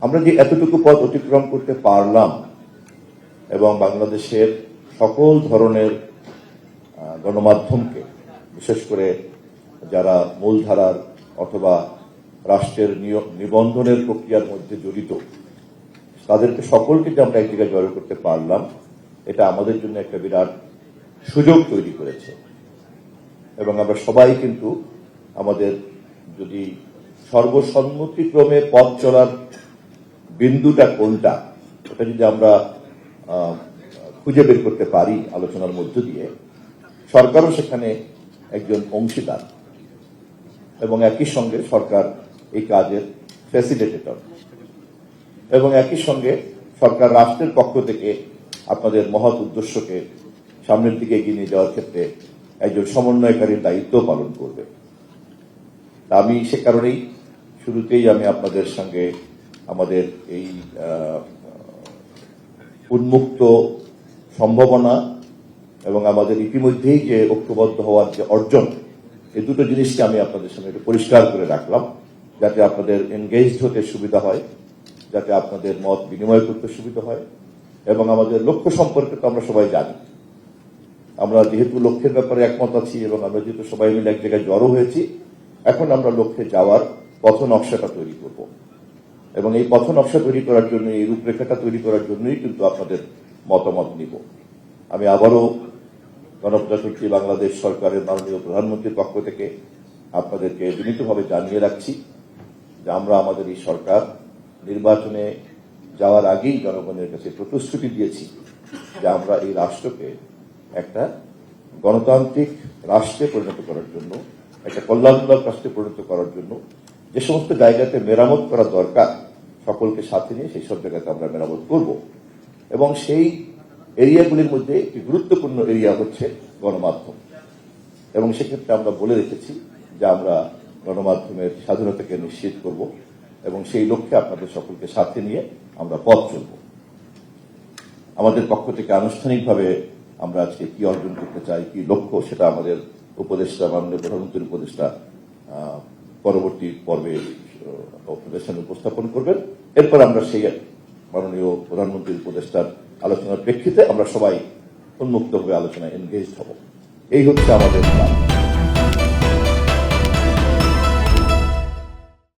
আমরা যে এতটুকু পথ অতিক্রম করতে পারলাম এবং বাংলাদেশের সকল ধরনের গণমাধ্যমকে, বিশেষ করে যারা মূলধারার অথবা রাষ্ট্রের নিবন্ধনের প্রক্রিয়ার মধ্যে জড়িত, তাদেরকে সকলকে যে আমরা এক জায়গায় জড়ো করতে পারলাম, এটা আমাদের জন্য একটা বিরাট সুযোগ তৈরি করেছে। এবং আমরা সবাই কিন্তু আমাদের যদি সর্বসম্মতিক্রমে পথ চলার বিন্দুটা কোনটা, ওটা যদি আমরা খুঁজে বের করতে পারি আলোচনার মধ্য দিয়ে, সরকারও সেখানে একজন অংশীদার এবং একই সঙ্গে সরকার এই কাজের ফ্যাসিলিটেটর এবং একই সঙ্গে সরকার রাষ্ট্রের পক্ষ থেকে আপনাদের মহৎ উদ্দেশ্যকে সামনের দিকে এগিয়ে নিয়ে যাওয়ার ক্ষেত্রে একজন সমন্বয়কারীর দায়িত্ব পালন করবে। আমি সে কারণেই শুরুতেই আমি আপনাদের সঙ্গে আমাদের এই উন্মুক্ত সম্ভাবনা এবং আমাদের ইতিমধ্যেই যে ঐক্যবদ্ধ হওয়ার যে অর্জন, এই দুটো জিনিসকে আমি আপনাদের সামনে একটু পরিষ্কার করে রাখলাম, যাতে আপনাদের এনগেজড হতে সুবিধা হয়, যাতে আপনাদের মত বিনিময় করতে সুবিধা হয়। এবং আমাদের লক্ষ্য সম্পর্কে তো আমরা সবাই জানি। আমরা যেহেতু লক্ষ্যের ব্যাপারে একমত আছি এবং আমরা যেহেতু সবাই মিলে এক জায়গায় জড়ো হয়েছি, এখন আমরা লক্ষ্যে যাওয়ার পথ নকশাটা তৈরি করব এবং এই পথ নকশা তৈরি করার জন্য, এই রূপরেখাটা তৈরি করার জন্যই কিন্তু আপনাদের মতামত নিব। আমি আবারও গণপ্রজাতন্ত্রী বাংলাদেশ সরকারের মাননীয় প্রধানমন্ত্রীর পক্ষ থেকে আপনাদেরকে বিনীতভাবে জানিয়ে রাখছি যে আমরা আমাদের এই সরকার নির্বাচনে যাওয়ার আগেই জনগণের কাছে প্রতিশ্রুতি দিয়েছি যে আমরা এই রাষ্ট্রকে একটা গণতান্ত্রিক রাষ্ট্রে পরিণত করার জন্য, একটা কল্যাণমূলক রাষ্ট্রে পরিণত করার জন্য যে সমস্ত জায়গাতে মেরামত করা দরকার, সকলকে সাথে নিয়ে সেই সব জায়গাতে আমরা মেরামত করব। এবং সেই এরিয়াগুলির মধ্যে একটি গুরুত্বপূর্ণ এরিয়া হচ্ছে গণমাধ্যম। এবং সেক্ষেত্রে আমরা বলে রেখেছি যে আমরা গণমাধ্যমের স্বাধীনতাকে নিশ্চিত করব এবং সেই লক্ষ্যে আপনাদের সকলকে সাথে নিয়ে আমরা পথ চলব। আমাদের পক্ষ থেকে আনুষ্ঠানিকভাবে আমরা আজকে কি অর্জন করতে চাই, কি লক্ষ্য, সেটা আমাদের উপদেষ্টা, মাননীয় প্রধানমন্ত্রীর উপদেষ্টা পরবর্তী পর্বে আপনাদের সামনে উপস্থাপন করবেন। এরপর আমরা সেই মাননীয় প্রধানমন্ত্রীর উপদেষ্টার আলোচনার প্রেক্ষিতে আমরা সবাই উন্মুক্তভাবে আলোচনায় এনগেজড হব। এই হচ্ছে আমাদের প্ল্যান।